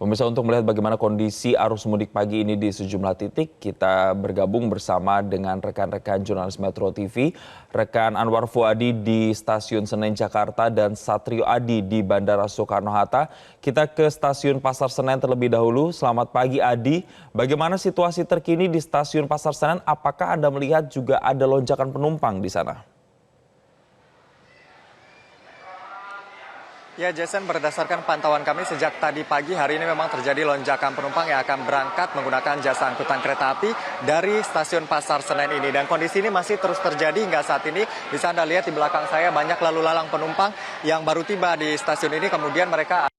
Pemirsa, untuk melihat bagaimana kondisi arus mudik pagi ini di sejumlah titik, kita bergabung bersama dengan rekan-rekan jurnalis Metro TV, rekan Anwar Fuadi di Stasiun Senen Jakarta dan Satrio Adi di Bandara Soekarno-Hatta. Kita ke Stasiun Pasar Senen terlebih dahulu. Selamat pagi Adi, bagaimana situasi terkini di Stasiun Pasar Senen? Apakah Anda melihat juga ada lonjakan penumpang di sana? Ya Jason, berdasarkan pantauan kami sejak tadi pagi hari ini memang terjadi lonjakan penumpang yang akan berangkat menggunakan jasa angkutan kereta api dari stasiun Pasar Senen ini. Dan kondisi ini masih terus terjadi hingga saat ini. Bisa Anda lihat di belakang saya banyak lalu lalang penumpang yang baru tiba di stasiun ini, kemudian mereka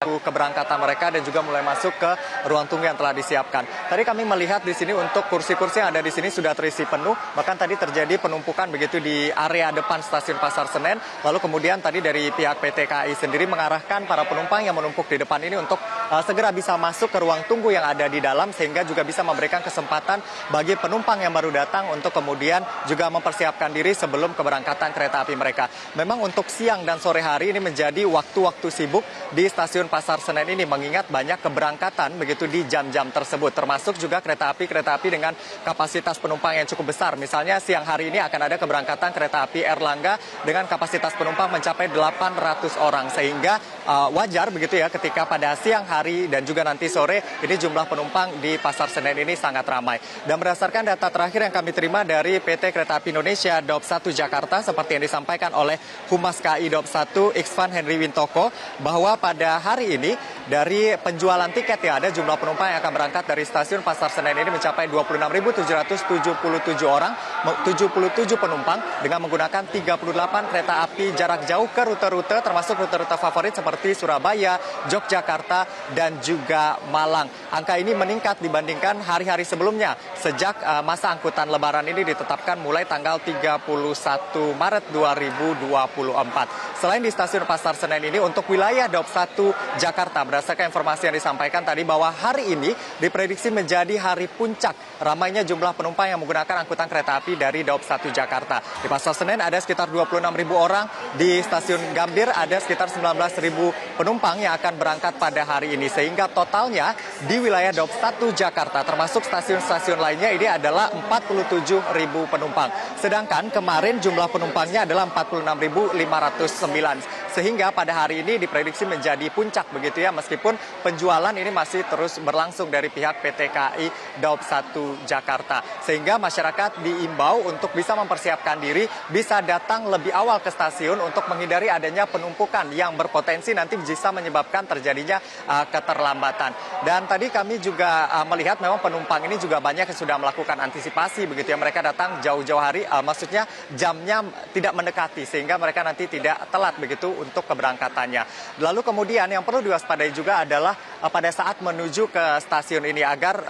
keberangkatan mereka dan juga mulai masuk ke ruang tunggu yang telah disiapkan. Tadi kami melihat di sini untuk kursi-kursi yang ada di sini sudah terisi penuh, bahkan tadi terjadi penumpukan begitu di area depan stasiun Pasar Senen. Lalu kemudian tadi dari pihak PT KAI sendiri mengarahkan para penumpang yang menumpuk di depan ini untuk segera bisa masuk ke ruang tunggu yang ada di dalam, sehingga juga bisa memberikan kesempatan bagi penumpang yang baru datang untuk kemudian juga mempersiapkan diri sebelum keberangkatan kereta api mereka. Memang untuk siang dan sore hari ini menjadi waktu-waktu sibuk di stasiun Pasar Senen ini, mengingat banyak keberangkatan begitu di jam-jam tersebut, termasuk juga kereta api dengan kapasitas penumpang yang cukup besar. Misalnya siang hari ini akan ada keberangkatan kereta api Erlangga dengan kapasitas penumpang mencapai 800 orang, sehingga wajar begitu ya ketika pada siang hari dan juga nanti sore ini jumlah penumpang di Pasar Senen ini sangat ramai. Dan berdasarkan data terakhir yang kami terima dari PT Kereta Api Indonesia Daup 1 Jakarta, seperti yang disampaikan oleh Humas KAI Daup 1 Iksvan Henry Wintoko, bahwa pada hari ini dari penjualan tiket ya, ada jumlah penumpang yang akan berangkat dari stasiun Pasar Senen ini mencapai 26.777 orang, 77 penumpang dengan menggunakan 38 kereta api jarak jauh ke rute-rute termasuk rute-rute favorit seperti Surabaya, Yogyakarta, dan juga Malang. Angka ini meningkat dibandingkan hari-hari sebelumnya sejak masa angkutan Lebaran ini ditetapkan mulai tanggal 31 Maret 2024. Selain di stasiun Pasar Senen ini, untuk wilayah Daup 1 Jakarta, berdasarkan informasi yang disampaikan tadi bahwa hari ini diprediksi menjadi hari puncak ramainya jumlah penumpang yang menggunakan angkutan kereta api dari Daup 1 Jakarta. Di Pasar Senen ada sekitar 26.000 orang, di Stasiun Gambir ada sekitar 19.000 penumpang yang akan berangkat pada hari ini, sehingga totalnya di wilayah Daup 1 Jakarta termasuk stasiun-stasiun lainnya ini adalah 47.000 penumpang. Sedangkan kemarin jumlah penumpangnya adalah 46.509. Sehingga pada hari ini diprediksi menjadi puncak begitu ya, meskipun penjualan ini masih terus berlangsung dari pihak PT KAI Daup 1 Jakarta. Sehingga masyarakat diimbau untuk bisa mempersiapkan diri, bisa datang lebih awal ke stasiun untuk menghindari adanya penumpukan yang berpotensi nanti bisa menyebabkan terjadinya keterlambatan. Dan tadi kami juga melihat memang penumpang ini juga banyak yang sudah melakukan antisipasi begitu ya, mereka datang jauh-jauh hari, maksudnya jamnya tidak mendekati sehingga mereka nanti tidak telat begitu untuk keberangkatannya. Lalu kemudian yang perlu diwaspadai juga adalah pada saat menuju ke stasiun ini agar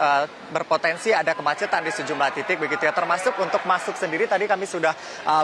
berpotensi ada kemacetan di sejumlah titik begitu ya, termasuk untuk masuk sendiri tadi kami sudah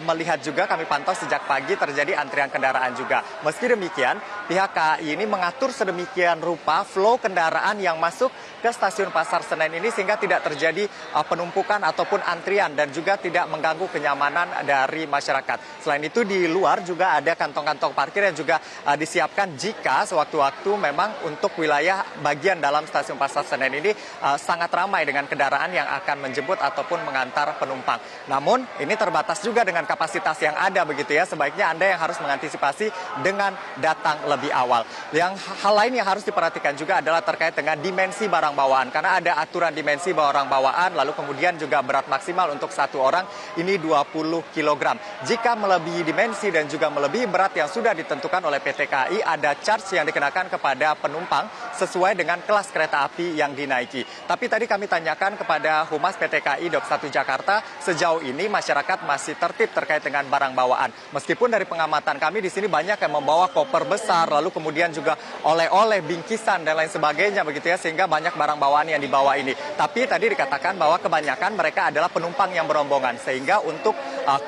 melihat juga, kami pantau sejak pagi terjadi antrian kendaraan juga. Meski demikian, pihak KAI ini mengatur sedemikian rupa flow kendaraan yang masuk ke stasiun Pasar Senen ini sehingga tidak terjadi penumpukan ataupun antrian dan juga tidak mengganggu kenyamanan dari masyarakat. Selain itu di luar juga ada kantong-kantong parkir yang juga disiapkan jika sewaktu-waktu memang untuk wilayah bagian dalam stasiun Pasar Senen ini sangat ramai dengan kendaraan yang akan menjemput ataupun mengantar penumpang. Namun ini terbatas juga dengan kapasitas yang ada begitu ya, sebaiknya Anda yang harus mengantisipasi dengan datang lebih awal. Yang hal lain yang harus diperhatikan juga adalah terkait dengan dimensi barang bawaan, karena ada aturan dimensi barang bawaan, lalu kemudian juga berat maksimal untuk satu orang ini 20 kg. Jika melebihi dimensi dan juga melebihi berat yang sudah ditentukan oleh PT KAI, ada charge yang dikenakan kepada penumpang sesuai dengan kelas kereta api yang dinaiki. Tapi tadi kami tanyakan kepada Humas PT KAI Daup 1 Jakarta, sejauh ini masyarakat masih tertib terkait dengan barang bawaan. Meskipun dari pengamatan kami di sini banyak yang membawa koper besar, lalu kemudian juga oleh-oleh, bingkisan dan lain sebagainya begitu ya, sehingga banyak barang bawaan yang dibawa ini. Tapi tadi dikatakan bahwa kebanyakan mereka adalah penumpang yang berombongan, sehingga untuk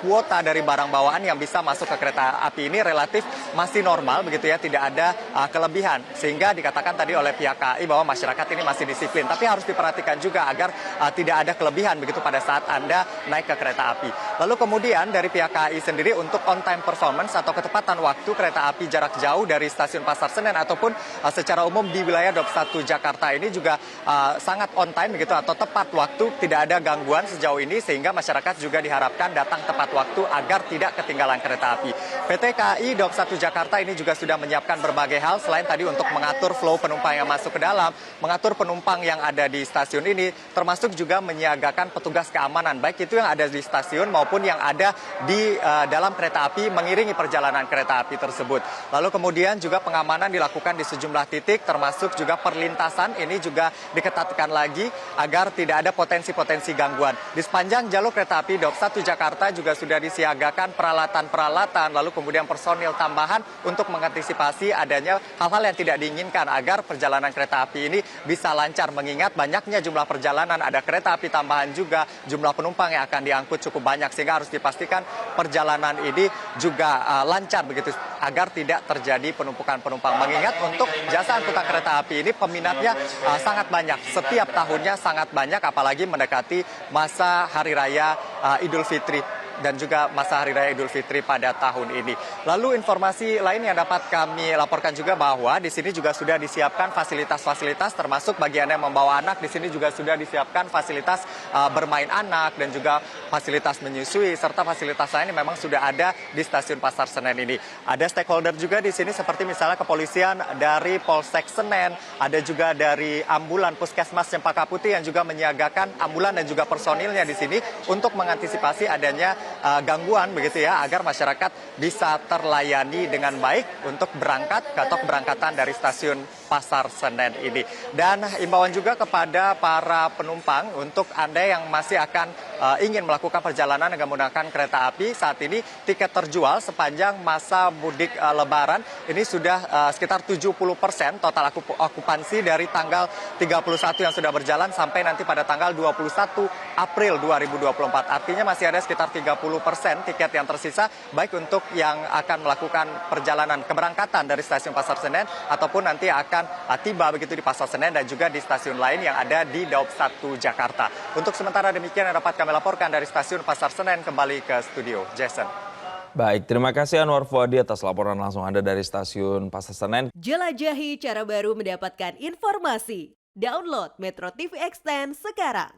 kuota dari barang bawaan yang bisa masuk ke kereta api ini relatif masih normal begitu ya, tidak ada kelebihan. Sehingga dikatakan tadi oleh pihak KAI bahwa masyarakat ini masih disiplin. Tapi harus diperhatikan juga agar tidak ada kelebihan begitu pada saat Anda naik ke kereta api. Lalu kemudian dari pihak KAI sendiri untuk on time performance atau ketepatan waktu kereta api jarak jauh dari stasiun Pasar Senen ataupun secara umum di wilayah Daup 1 Jakarta ini juga sangat on time begitu atau tepat waktu, tidak ada gangguan sejauh ini, sehingga masyarakat juga diharapkan datang tepat waktu agar tidak ketinggalan kereta api. PT KAI Daup 1 Jakarta ini juga sudah menyiapkan berbagai hal selain tadi untuk mengatur flow penumpang yang masuk ke dalam, mengatur penumpang yang ada di stasiun ini, termasuk juga menyiagakan petugas keamanan, baik itu yang ada di stasiun maupun yang ada di dalam kereta api mengiringi perjalanan kereta api tersebut. Lalu kemudian juga pengamanan dilakukan di sejumlah titik, termasuk juga perlintasan ini juga diketatkan lagi agar tidak ada potensi-potensi gangguan. Di sepanjang jalur kereta api Daup 1 Jakarta juga sudah disiagakan peralatan-peralatan, lalu kemudian personil tambahan untuk mengantisipasi adanya hal-hal yang tidak diinginkan agar perjalanan kereta api ini bisa lancar, mengingat banyaknya jumlah perjalanan, ada kereta api tambahan juga, jumlah penumpang yang akan diangkut cukup banyak, sehingga harus dipastikan perjalanan ini juga lancar begitu agar tidak terjadi penumpukan penumpang. Mengingat untuk jasa angkutan kereta api ini peminatnya sangat banyak, setiap tahunnya sangat banyak, apalagi mendekati masa Hari Raya Idul Fitri dan juga masa Hari Raya Idul Fitri pada tahun ini. Lalu informasi lain yang dapat kami laporkan juga bahwa di sini juga sudah disiapkan fasilitas-fasilitas, termasuk bagi Anda yang membawa anak, di sini juga sudah disiapkan fasilitas bermain anak dan juga fasilitas menyusui, serta fasilitas lain yang memang sudah ada di stasiun Pasar Senen ini. Ada stakeholder juga di sini seperti misalnya kepolisian dari Polsek Senen, ada juga dari ambulan Puskesmas Cempaka Putih yang juga menyiagakan ambulan dan juga personilnya di sini untuk mengantisipasi adanya gangguan begitu ya, agar masyarakat bisa terlayani dengan baik untuk berangkat atau keberangkatan dari stasiun Pasar Senen ini. Dan imbauan juga kepada para penumpang untuk Anda yang masih akan ingin melakukan perjalanan dengan menggunakan kereta api, saat ini tiket terjual sepanjang masa mudik Lebaran ini sudah sekitar 70% total okupansi dari tanggal 31 yang sudah berjalan sampai nanti pada tanggal 21 April 2024. Artinya masih ada sekitar 30% tiket yang tersisa, baik untuk yang akan melakukan perjalanan keberangkatan dari stasiun Pasar Senen ataupun nanti akan tiba begitu di Pasar Senen dan juga di stasiun lain yang ada di Daup 1 Jakarta. Untuk sementara demikian yang dapat kami laporkan dari stasiun Pasar Senen. Kembali ke studio, Jason. Baik, terima kasih Anwar Fuadi atas laporan langsung Anda dari stasiun Pasar Senen. Jelajahi cara baru mendapatkan informasi. Download Metro TV Extend sekarang.